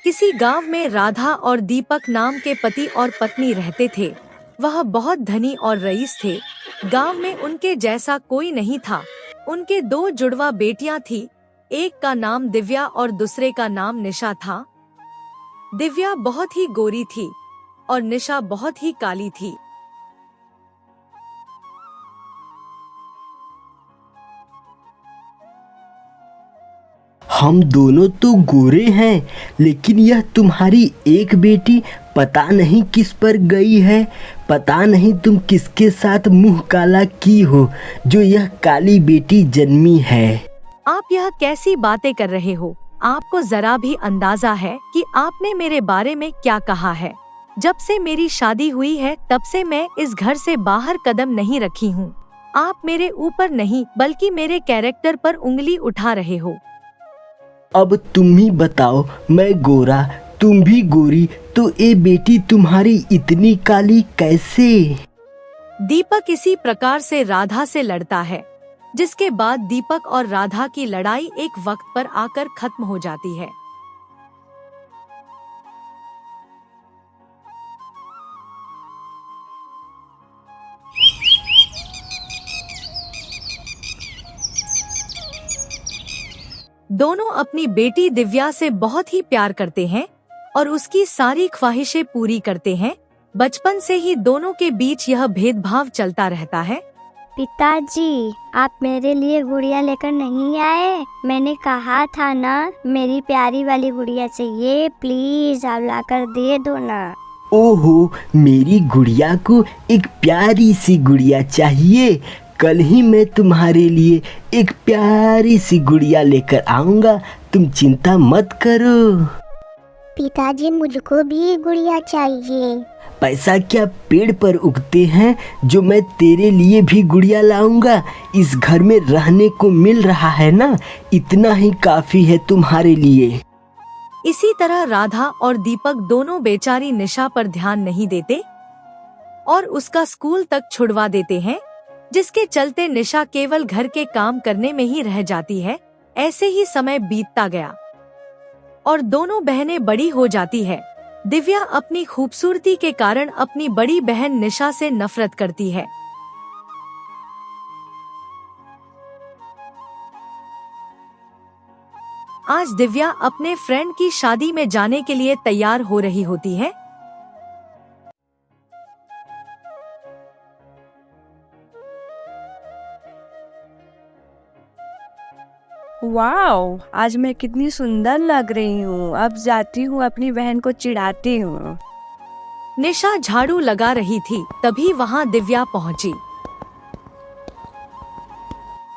किसी गांव में राधा और दीपक नाम के पति और पत्नी रहते थे। वह बहुत धनी और रईस थे। गांव में उनके जैसा कोई नहीं था। उनके दो जुड़वा बेटियां थी। एक का नाम दिव्या और दूसरे का नाम निशा था। दिव्या बहुत ही गोरी थी और निशा बहुत ही काली थी। हम दोनों तो गोरे हैं, लेकिन यह तुम्हारी एक बेटी पता नहीं किस पर गई है। पता नहीं तुम किसके साथ मुंह काला की हो जो यह काली बेटी जन्मी है। आप यह कैसी बातें कर रहे हो? आपको जरा भी अंदाजा है कि आपने मेरे बारे में क्या कहा है? जब से मेरी शादी हुई है तब से मैं इस घर से बाहर कदम नहीं रखी हूँ। आप मेरे ऊपर नहीं बल्कि मेरे कैरेक्टर पर उंगली उठा रहे हो। अब तुम ही बताओ, मैं गोरा तुम भी गोरी, तो ये बेटी तुम्हारी इतनी काली कैसे? दीपक इसी प्रकार से राधा से लड़ता है, जिसके बाद दीपक और राधा की लड़ाई एक वक्त पर आकर खत्म हो जाती है। दोनों अपनी बेटी दिव्या से बहुत ही प्यार करते हैं और उसकी सारी ख्वाहिशें पूरी करते हैं। बचपन से ही दोनों के बीच यह भेदभाव चलता रहता है। पिताजी, आप मेरे लिए गुड़िया लेकर नहीं आए? मैंने कहा था ना, मेरी प्यारी वाली गुड़िया चाहिए। प्लीज आप लाकर दे दो ना। ओहो, मेरी गुड़िया को एक प्यारी सी गुड़िया चाहिए। कल ही मैं तुम्हारे लिए एक प्यारी सी गुड़िया लेकर आऊंगा, तुम चिंता मत करो। पिताजी, मुझको भी गुड़िया चाहिए। पैसा क्या पेड़ पर उगते हैं जो मैं तेरे लिए भी गुड़िया लाऊंगा? इस घर में रहने को मिल रहा है ना, इतना ही काफी है तुम्हारे लिए। इसी तरह राधा और दीपक दोनों बेचारी निशा पर ध्यान नहीं देते और उसका स्कूल तक छुड़वा देते हैं, जिसके चलते निशा केवल घर के काम करने में ही रह जाती है। ऐसे ही समय बीतता गया और दोनों बहनें बड़ी हो जाती है। दिव्या अपनी खूबसूरती के कारण अपनी बड़ी बहन निशा से नफरत करती है। आज दिव्या अपने फ्रेंड की शादी में जाने के लिए तैयार हो रही होती है। वाओ, आज मैं कितनी सुंदर लग रही हूँ। अब जाती हूँ अपनी बहन को चिढ़ाती हूँ। निशा झाड़ू लगा रही थी, तभी वहाँ दिव्या पहुँची।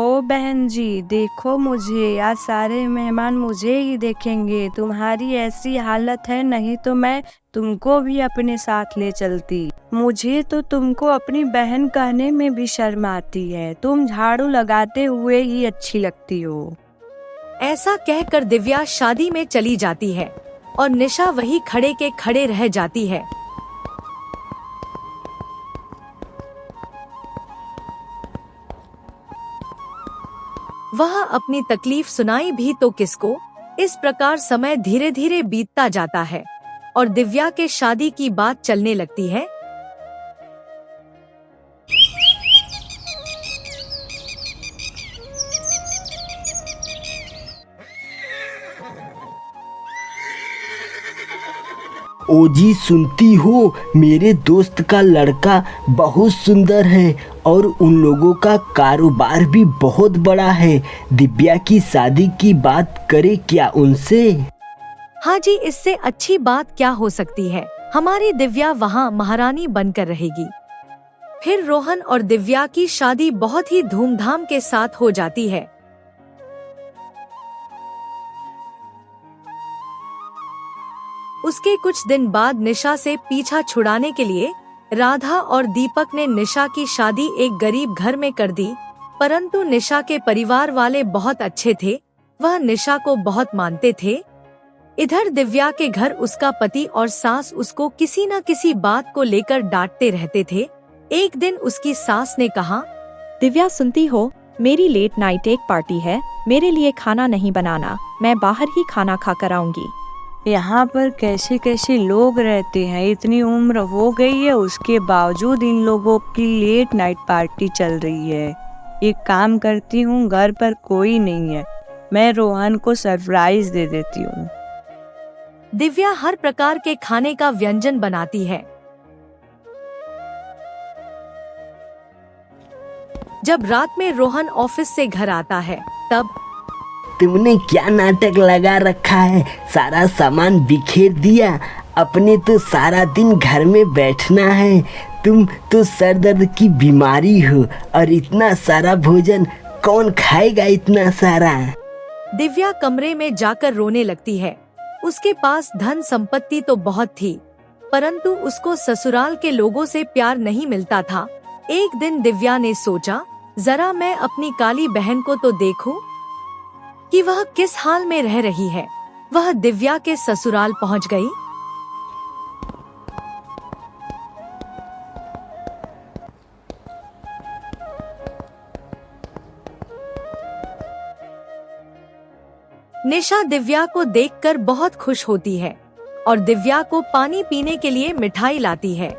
ओ बहन जी, देखो मुझे, आज सारे मेहमान मुझे ही देखेंगे। तुम्हारी ऐसी हालत है, नहीं तो मैं तुमको भी अपने साथ ले चलती। मुझे तो तुमको अपनी बहन कहने में भी शर्म आती है। तुम झाड़ू लगाते हुए ही अच्छी लगती हो। ऐसा कहकर दिव्या शादी में चली जाती है और निशा वही खड़े के खड़े रह जाती है। वह अपनी तकलीफ सुनाई भी तो किसको। इस प्रकार समय धीरे धीरे बीतता जाता है और दिव्या के शादी की बात चलने लगती है। ओ जी, सुनती हो, मेरे दोस्त का लड़का बहुत सुंदर है और उन लोगों का कारोबार भी बहुत बड़ा है। दिव्या की शादी की बात करे क्या उनसे? हाँ जी, इससे अच्छी बात क्या हो सकती है। हमारी दिव्या वहाँ महारानी बनकर रहेगी। फिर रोहन और दिव्या की शादी बहुत ही धूमधाम के साथ हो जाती है। उसके कुछ दिन बाद निशा से पीछा छुड़ाने के लिए राधा और दीपक ने निशा की शादी एक गरीब घर में कर दी। परंतु निशा के परिवार वाले बहुत अच्छे थे, वह निशा को बहुत मानते थे। इधर दिव्या के घर उसका पति और सास उसको किसी न किसी बात को लेकर डांटते रहते थे। एक दिन उसकी सास ने कहा, दिव्या, सुनती हो, मेरी लेट नाइट एक पार्टी है, मेरे लिए खाना नहीं बनाना, मैं बाहर ही खाना खा कर आऊंगी। यहाँ पर कैसे कैसे लोग रहते हैं, इतनी उम्र हो गई है उसके बावजूद इन लोगों की लेट नाइट पार्टी चल रही है। एक काम करती हूँ, घर पर कोई नहीं है, मैं रोहन को सरप्राइज दे देती हूँ। दिव्या हर प्रकार के खाने का व्यंजन बनाती है। जब रात में रोहन ऑफिस से घर आता है तब तुमने क्या नाटक लगा रखा है, सारा सामान बिखेर दिया। अपने तो सारा दिन घर में बैठना है। तुम तो सर दर्द की बीमारी हो और इतना सारा भोजन कौन खाएगा इतना सारा। दिव्या कमरे में जाकर रोने लगती है। उसके पास धन संपत्ति तो बहुत थी, परंतु उसको ससुराल के लोगों से प्यार नहीं मिलता था। एक दिन दिव्या ने सोचा, जरा मैं अपनी काली बहन को तो देखूं कि वह किस हाल में रह रही है। वह दिव्या के ससुराल पहुंच गई। निशा दिव्या को देखकर बहुत खुश होती है और दिव्या को पानी पीने के लिए मिठाई लाती है।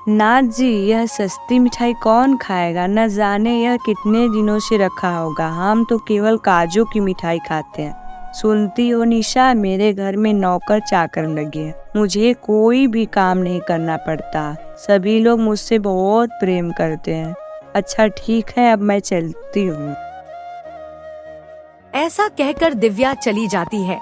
नाथ जी, यह सस्ती मिठाई कौन खाएगा, न जाने यह कितने दिनों से रखा होगा। हम तो केवल काजू की मिठाई खाते हैं। सुनती हो निशा, मेरे घर में नौकर चाकर लगे हैं, मुझे कोई भी काम नहीं करना पड़ता। सभी लोग मुझसे बहुत प्रेम करते हैं। अच्छा ठीक है, अब मैं चलती हूँ। ऐसा कहकर दिव्या चली जाती है।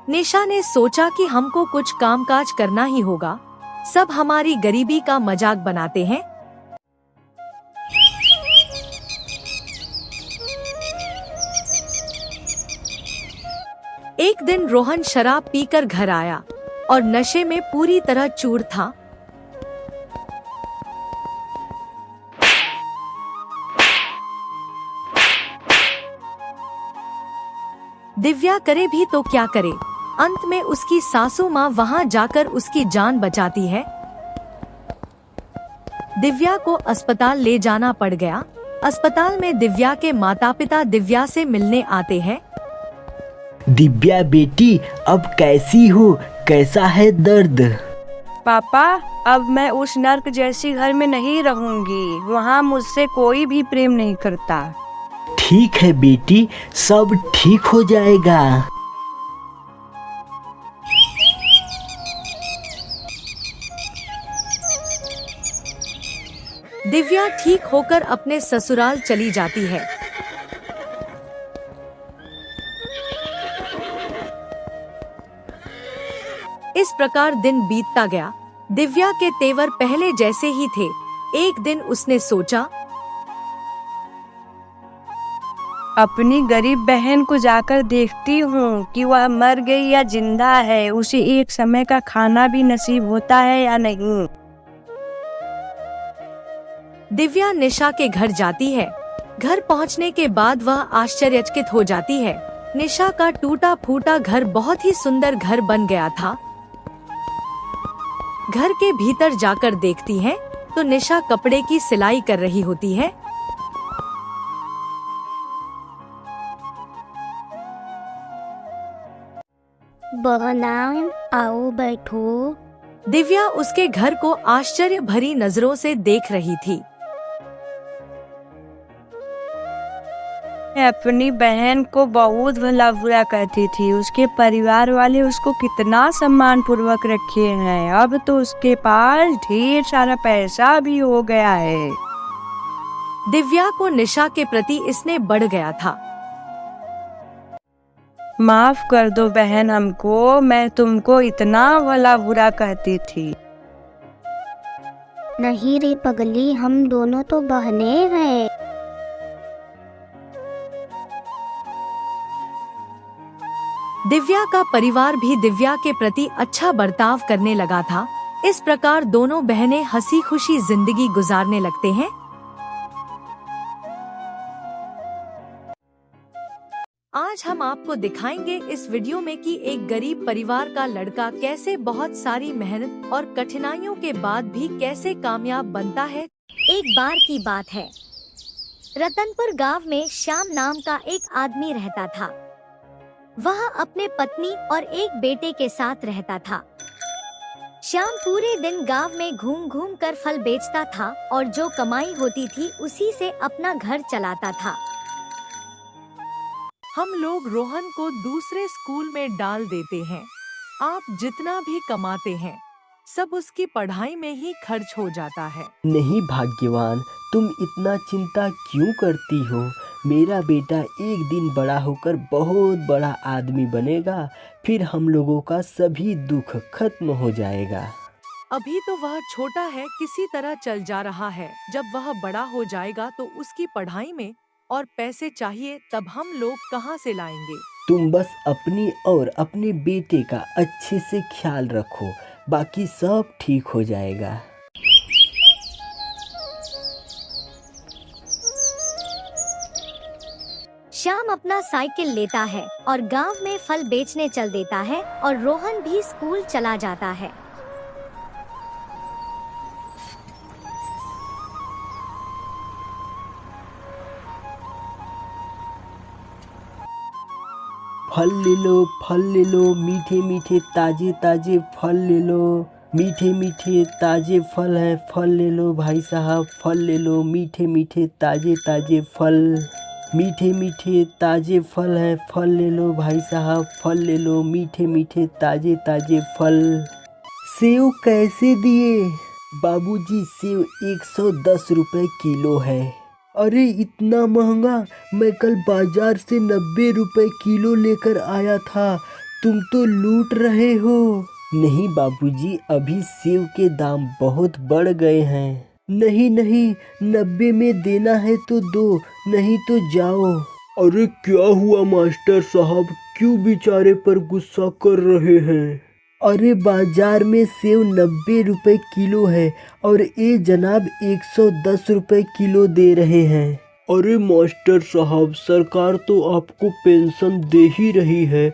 निशा ने सोचा कि हमको कुछ कामकाज करना ही होगा। सब हमारी गरीबी का मजाक बनाते हैं। एक दिन रोहन शराब पीकर घर आया और नशे में पूरी तरह चूर था। दिव्या करे भी तो क्या करे, अंत में उसकी सासू माँ वहाँ जाकर उसकी जान बचाती है। दिव्या को अस्पताल ले जाना पड़ गया। अस्पताल में दिव्या के माता पिता दिव्या से मिलने आते हैं। दिव्या बेटी, अब कैसी हो, कैसा है दर्द? पापा, अब मैं उस नर्क जैसी घर में नहीं रहूंगी। वहाँ मुझसे कोई भी प्रेम नहीं करता। ठीक है बेटी, सब ठीक हो जाएगा। दिव्या ठीक होकर अपने ससुराल चली जाती है। इस प्रकार दिन बीतता गया। दिव्या के तेवर पहले जैसे ही थे। एक दिन उसने सोचा, अपनी गरीब बहन को जाकर देखती हूँ कि वह मर गई या जिंदा है, उसे एक समय का खाना भी नसीब होता है या नहीं। दिव्या निशा के घर जाती है। घर पहुँचने के बाद वह आश्चर्यचकित हो जाती है। निशा का टूटा फूटा घर बहुत ही सुंदर घर बन गया था। घर के भीतर जाकर देखती है तो निशा कपड़े की सिलाई कर रही होती है। बहना, आओ बैठो। दिव्या उसके घर को आश्चर्य भरी नजरों से देख रही थी। मैं अपनी बहन को बहुत भला बुरा कहती थी। उसके परिवार वाले उसको कितना सम्मान पूर्वक रखे हैं। अब तो उसके पास ढेर सारा पैसा भी हो गया है। दिव्या को निशा के प्रति इसने बढ़ गया था। माफ कर दो बहन हमको, मैं तुमको इतना भला बुरा कहती थी। नहीं रे पगली, हम दोनों तो बहनें हैं। दिव्या का परिवार भी दिव्या के प्रति अच्छा बर्ताव करने लगा था। इस प्रकार दोनों बहनें हंसी खुशी जिंदगी गुजारने लगते हैं। आज आज हम आपको दिखाएंगे इस वीडियो में कि एक गरीब परिवार का लड़का कैसे बहुत सारी मेहनत और कठिनाइयों के बाद भी कैसे कामयाब बनता है। एक बार की बात है, रतनपुर गांव में श्याम नाम का एक आदमी रहता था। वह अपने पत्नी और एक बेटे के साथ रहता था। श्याम पूरे दिन गांव में घूम घूम कर फल बेचता था और जो कमाई होती थी उसी से अपना घर चलाता था। हम लोग रोहन को दूसरे स्कूल में डाल देते हैं। आप जितना भी कमाते हैं सब उसकी पढ़ाई में ही खर्च हो जाता है। नहीं भाग्यवान, तुम इतना चिंता क्यों करती हो? मेरा बेटा एक दिन बड़ा होकर बहुत बड़ा आदमी बनेगा, फिर हम लोगों का सभी दुख खत्म हो जाएगा। अभी तो वह छोटा है, किसी तरह चल जा रहा है। जब वह बड़ा हो जाएगा तो उसकी पढ़ाई में और पैसे चाहिए, तब हम लोग कहाँ से लाएंगे? तुम बस अपनी और अपने बेटे का अच्छे से ख्याल रखो, बाकी सब ठीक हो जाएगा। श्याम अपना साइकिल लेता है और गांव में फल बेचने चल देता है और रोहन भी स्कूल चला जाता है। फल ले लो, मीठे मीठे ताजे ताजे फल ले लो। मीठे मीठे ताजे फल हैं, फल ले लो भाई साहब, फल ले लो। मीठे मीठे ताजे ताजे फल, मीठे मीठे ताजे फल हैं, फल ले लो भाई साहब, फल ले लो। मीठे मीठे ताजे ताजे फल। सेव कैसे दिए? बाबूजी सेव 110 रुपए किलो है। अरे इतना महंगा? मैं कल बाजार से 90 रुपए किलो लेकर आया था। तुम तो लूट रहे हो। नहीं बाबूजी, अभी सेव के दाम बहुत बढ़ गए हैं। नहीं नहीं, 90 में देना है तो दो, नहीं तो जाओ। अरे क्या हुआ मास्टर साहब, क्यों बेचारे पर गुस्सा कर रहे हैं? अरे बाजार में सेव 90 रुपए किलो है और ये जनाब 110 रुपए किलो दे रहे हैं। अरे मास्टर साहब, सरकार तो आपको पेंशन दे ही रही है,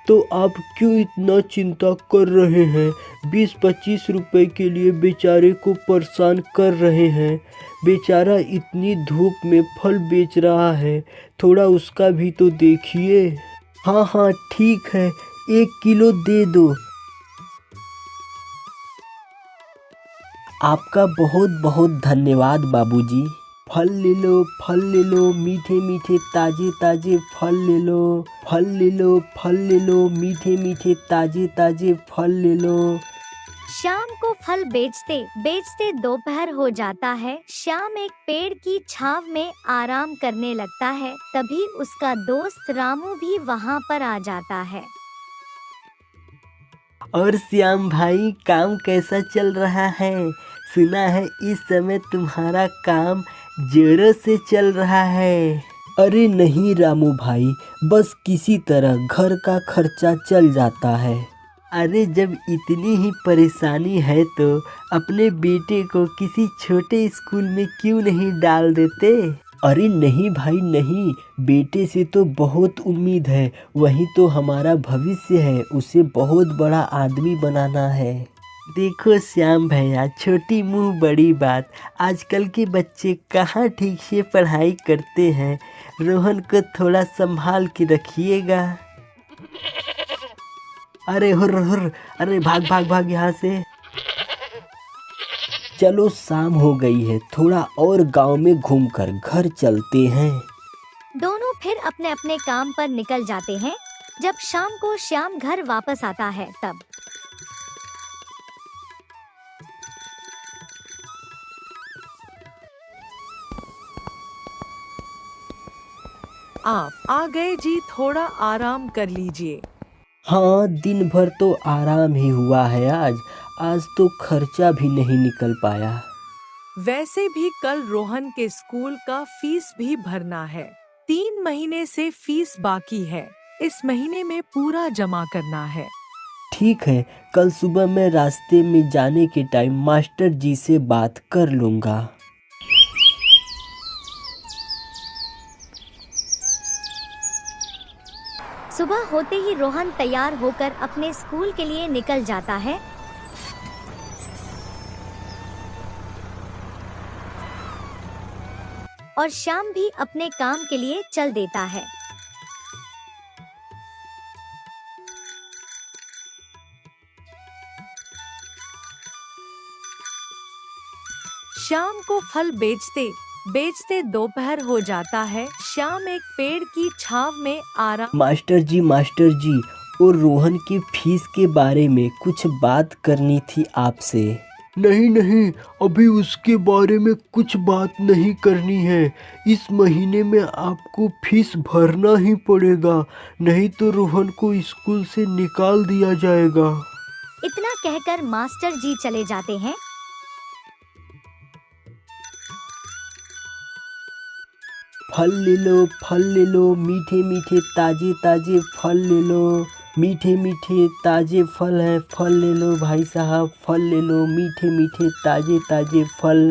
तो आप क्यों इतना चिंता कर रहे हैं? 20-25 रुपए के लिए बेचारे को परेशान कर रहे हैं। बेचारा इतनी धूप में फल बेच रहा है, थोड़ा उसका भी तो देखिए। हाँ हाँ ठीक है, 1 किलो दे दो। आपका बहुत बहुत धन्यवाद बाबूजी। फल ले लो, मीठे मीठे ताजे ताजे फल ले लो। फल ले लो, मीठे मीठे ताजे ताजे फल ले लो। शाम को फल बेचते बेचते दोपहर हो जाता है। श्याम एक पेड़ की छांव में आराम करने लगता है। तभी उसका दोस्त रामू भी वहाँ पर आ जाता है। और श्याम भाई, काम कैसा चल रहा है? सुना है इस समय तुम्हारा काम जोरों से चल रहा है। अरे नहीं रामू भाई, बस किसी तरह घर का खर्चा चल जाता है। अरे जब इतनी ही परेशानी है तो अपने बेटे को किसी छोटे स्कूल में क्यों नहीं डाल देते? अरे नहीं भाई नहीं, बेटे से तो बहुत उम्मीद है, वही तो हमारा भविष्य है, उसे बहुत बड़ा आदमी बनाना है। देखो श्याम भैया, छोटी मुंह बड़ी बात, आजकल के बच्चे कहाँ ठीक से पढ़ाई करते हैं। रोहन को थोड़ा संभाल के रखिएगा। अरे हुर हुर, अरे भाग भाग भाग यहाँ से। चलो शाम हो गई है, थोड़ा और गांव में घूमकर घर चलते हैं। दोनों फिर अपने अपने काम पर निकल जाते हैं। जब शाम को श्याम घर वापस आता है तब आप आ गए जी, थोड़ा आराम कर लीजिए। हाँ, दिन भर तो आराम ही हुआ है आज तो खर्चा भी नहीं निकल पाया। वैसे भी कल रोहन के स्कूल का फीस भी भरना है। 3 महीने से फीस बाकी है, इस महीने में पूरा जमा करना है। ठीक है, कल सुबह मैं रास्ते में जाने के टाइम मास्टर जी से बात कर लूँगा। सुबह होते ही रोहन तैयार होकर अपने स्कूल के लिए निकल जाता है। और श्याम भी अपने काम के लिए चल देता है। श्याम को फल बेचते बेचते दोपहर हो जाता है। श्याम एक पेड़ की छांव में आराम। मास्टर जी, और रोहन की फीस के बारे में कुछ बात करनी थी आपसे। नहीं, अभी उसके बारे में कुछ बात नहीं करनी है। इस महीने में आपको फीस भरना ही पड़ेगा, नहीं तो रोहन को स्कूल से निकाल दिया जाएगा। इतना कहकर मास्टर जी चले जाते हैं। फल ले लो, मीठे मीठे ताजे ताजे फल ले लो। मीठे मीठे ताजे फल हैं, फल ले लो भाई साहब, फल ले लो, मीठे मीठे ताजे ताजे फल।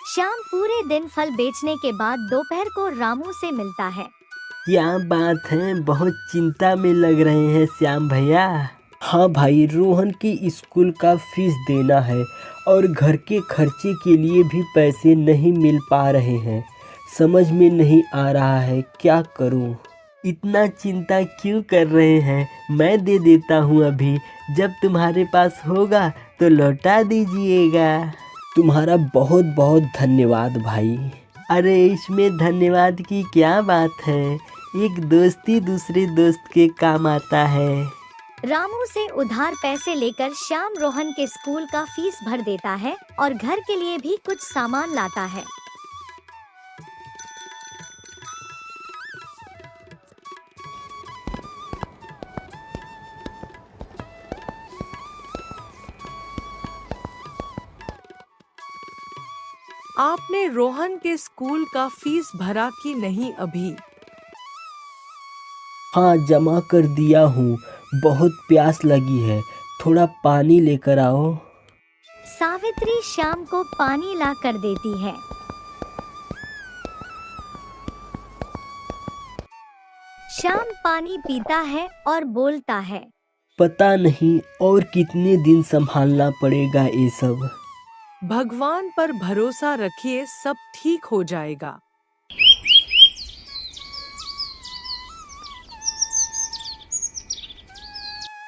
श्याम पूरे दिन फल बेचने के बाद दोपहर को रामू से मिलता है। क्या बात है, बहुत चिंता में लग रहे हैं श्याम भैया। हाँ भाई, रोहन की स्कूल का फीस देना है और घर के खर्चे के लिए भी पैसे नहीं मिल पा रहे हैं। समझ में नहीं आ रहा है क्या करूं। इतना चिंता क्यों कर रहे हैं, मैं दे देता हूं अभी, जब तुम्हारे पास होगा तो लौटा दीजिएगा। तुम्हारा बहुत बहुत धन्यवाद भाई। अरे इसमें धन्यवाद की क्या बात है, एक दोस्ती दूसरे दोस्त के काम आता है। रामू से उधार पैसे लेकर श्याम रोहन के स्कूल का फीस भर देता है और घर के लिए भी कुछ सामान लाता है। आपने रोहन के स्कूल का फीस भरा कि नहीं अभी? हाँ, जमा कर दिया हूँ, बहुत प्यास लगी है, थोड़ा पानी लेकर आओ। सावित्री श्याम को पानी ला कर देती है। श्याम पानी पीता है और बोलता है, पता नहीं और कितने दिन संभालना पड़ेगा ये सब। भगवान पर भरोसा रखिए, सब ठीक हो जाएगा।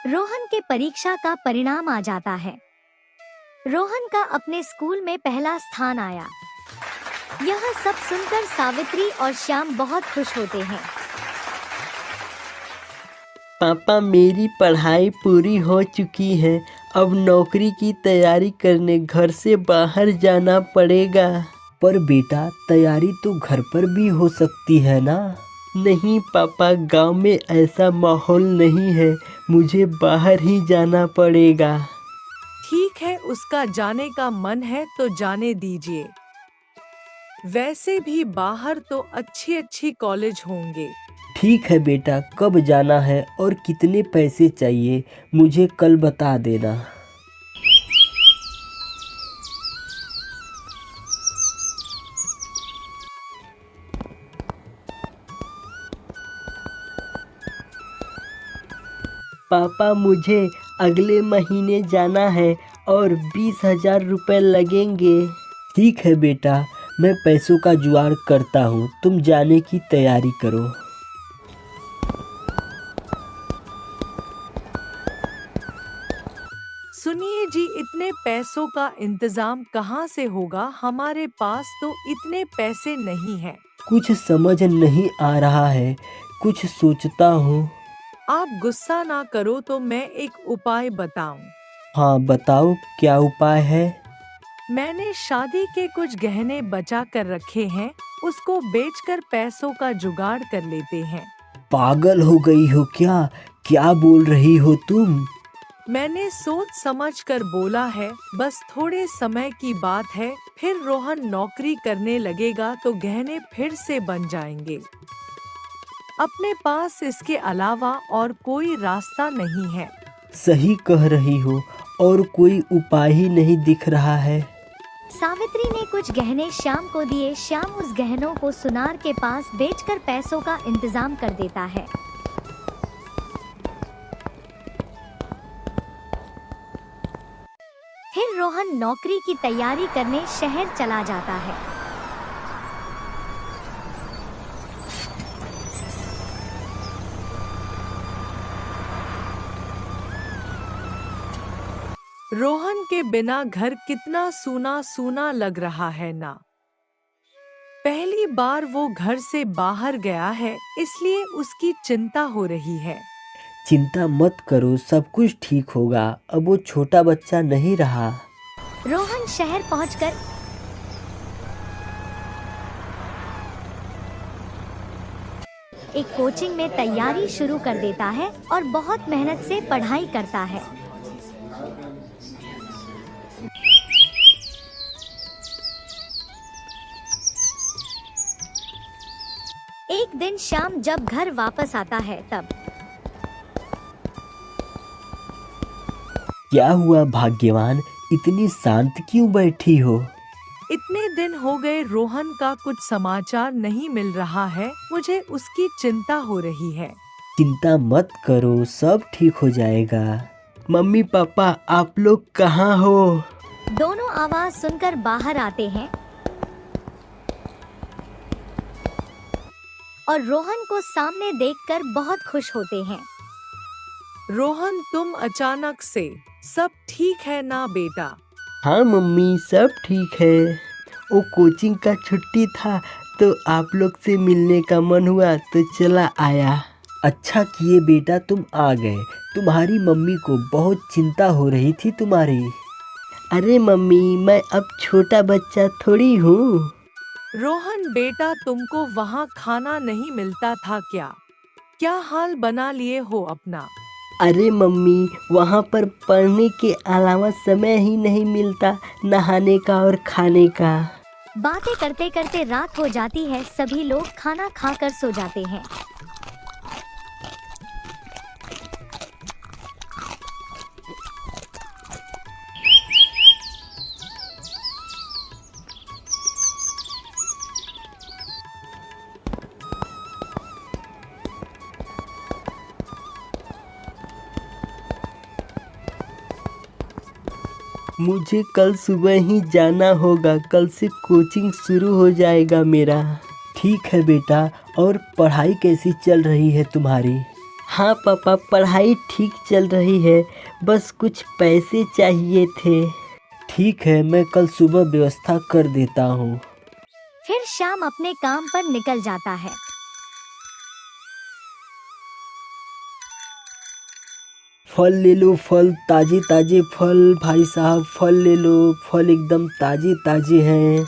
रोहन के परीक्षा का परिणाम आ जाता है। रोहन का अपने स्कूल में पहला स्थान आया। यह सब सुनकर सावित्री और श्याम बहुत खुश होते हैं। पापा, मेरी पढ़ाई पूरी हो चुकी है, अब नौकरी की तैयारी करने घर से बाहर जाना पड़ेगा। पर बेटा, तैयारी तो घर पर भी हो सकती है ना? नहीं पापा, गांव में ऐसा माहौल नहीं है, मुझे बाहर ही जाना पड़ेगा। ठीक है, उसका जाने का मन है तो जाने दीजिए। वैसे भी बाहर तो अच्छी अच्छी कॉलेज होंगे। ठीक है बेटा, कब जाना है और कितने पैसे चाहिए मुझे कल बता देना। पापा, मुझे अगले महीने जाना है और 20,000 रुपये लगेंगे। ठीक है बेटा, मैं पैसों का जुगाड़ करता हूँ, तुम जाने की तैयारी करो। सुनिए जी, इतने पैसों का इंतजाम कहाँ से होगा? हमारे पास तो इतने पैसे नहीं हैं। कुछ समझ नहीं आ रहा है, कुछ सोचता हूँ। आप गुस्सा ना करो तो मैं एक उपाय बताऊं। हाँ बताओ, क्या उपाय है? मैंने शादी के कुछ गहने बचा कर रखे हैं, उसको बेचकर पैसों का जुगाड़ कर लेते हैं। पागल हो गई हो क्या? क्या बोल रही हो तुम? मैंने सोच समझ कर बोला है, बस थोड़े समय की बात है, फिर रोहन नौकरी करने लगेगा तो गहने फिर से बन जाएंगे। अपने पास इसके अलावा और कोई रास्ता नहीं है। सही कह रही हो, और कोई उपाय ही नहीं दिख रहा है। सावित्री ने कुछ गहने श्याम को दिए। श्याम उस गहनों को सुनार के पास बेचकर पैसों का इंतजाम कर देता है। फिर रोहन नौकरी की तैयारी करने शहर चला जाता है। रोहन के बिना घर कितना सूना सूना लग रहा है ना। पहली बार वो घर से बाहर गया है, इसलिए उसकी चिंता हो रही है। चिंता मत करो, सब कुछ ठीक होगा। अब वो छोटा बच्चा नहीं रहा। रोहन शहर पहुंचकर एक कोचिंग में तैयारी शुरू कर देता है और बहुत मेहनत से पढ़ाई करता है। एक दिन शाम जब घर वापस आता है तब क्या हुआ भाग्यवान, इतनी शांत क्यों बैठी हो? इतने दिन हो गए रोहन का कुछ समाचार नहीं मिल रहा है, मुझे उसकी चिंता हो रही है। चिंता मत करो, सब ठीक हो जाएगा। मम्मी पापा आप लोग कहाँ हो? दोनों आवाज सुनकर बाहर आते हैं और रोहन को सामने देखकर बहुत खुश होते हैं। रोहन तुम अचानक से, सब ठीक है ना बेटा? हाँ मम्मी, सब ठीक है। वो कोचिंग का छुट्टी था तो आप लोग से मिलने का मन हुआ तो चला आया। अच्छा किए बेटा तुम आ गए, तुम्हारी मम्मी को बहुत चिंता हो रही थी तुम्हारी। अरे मम्मी, मैं अब छोटा बच्चा थोड़ी हूँ। रोहन बेटा, तुमको वहाँ खाना नहीं मिलता था क्या? क्या हाल बना लिए हो अपना? अरे मम्मी, वहाँ पर पढ़ने के अलावा समय ही नहीं मिलता नहाने का और खाने का। बातें करते करते रात हो जाती है, सभी लोग खाना खाकर सो जाते हैं। मुझे कल सुबह ही जाना होगा, कल से कोचिंग शुरू हो जाएगा मेरा। ठीक है बेटा, और पढ़ाई कैसी चल रही है तुम्हारी? हाँ पापा, पढ़ाई ठीक चल रही है, बस कुछ पैसे चाहिए थे। ठीक है, मैं कल सुबह व्यवस्था कर देता हूँ। फिर शाम अपने काम पर निकल जाता है। फल ले लो, फल ताजे ताजे फल भाई साहब, फल ले लो, फल एकदम ताजे ताजे हैं।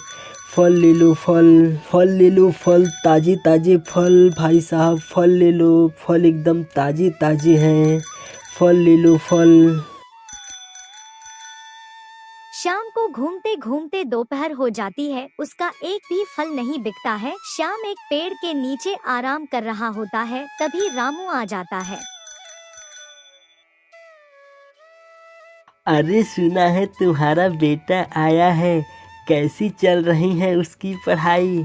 फल ले लो, फल ले लो, फल ताजे ताजे फल भाई साहब, फल ले लो, फल एकदम ताजे ताजे हैं। फल ले लो, फल। शाम को घूमते घूमते दोपहर हो जाती है, उसका एक भी फल नहीं बिकता है। शाम एक पेड़ के नीचे आराम कर रहा होता है, तभी रामू आ जाता है। अरे सुना है तुम्हारा बेटा आया है, कैसी चल रही है उसकी पढ़ाई?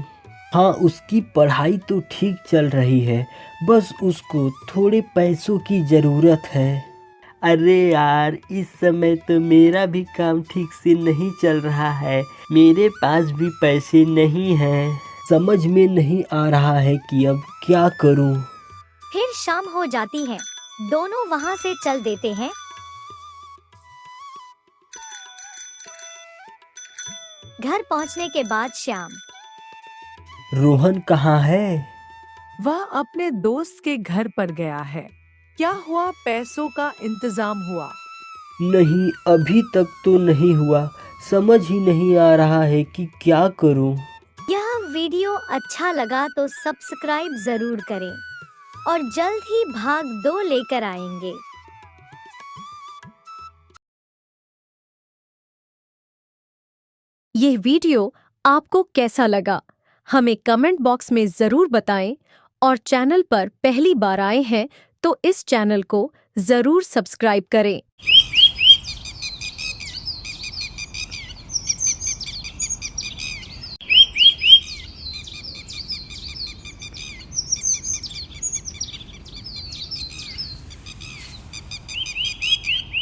हाँ, उसकी पढ़ाई तो ठीक चल रही है, बस उसको थोड़े पैसों की ज़रूरत है। अरे यार, इस समय तो मेरा भी काम ठीक से नहीं चल रहा है, मेरे पास भी पैसे नहीं हैं। समझ में नहीं आ रहा है कि अब क्या करूं। फिर शाम हो जाती है, दोनों वहाँ से चल देते हैं। घर पहुँचने के बाद श्याम, रोहन कहाँ है? वह अपने दोस्त के घर पर गया है। क्या हुआ, पैसों का इंतजाम हुआ? नहीं, अभी तक तो नहीं हुआ, समझ ही नहीं आ रहा है कि क्या करूं। यह वीडियो अच्छा लगा तो सब्सक्राइब जरूर करें और जल्द ही भाग 2 लेकर आएंगे। यह वीडियो आपको कैसा लगा हमें कमेंट बॉक्स में ज़रूर बताएं और चैनल पर पहली बार आए हैं तो इस चैनल को ज़रूर सब्सक्राइब करें।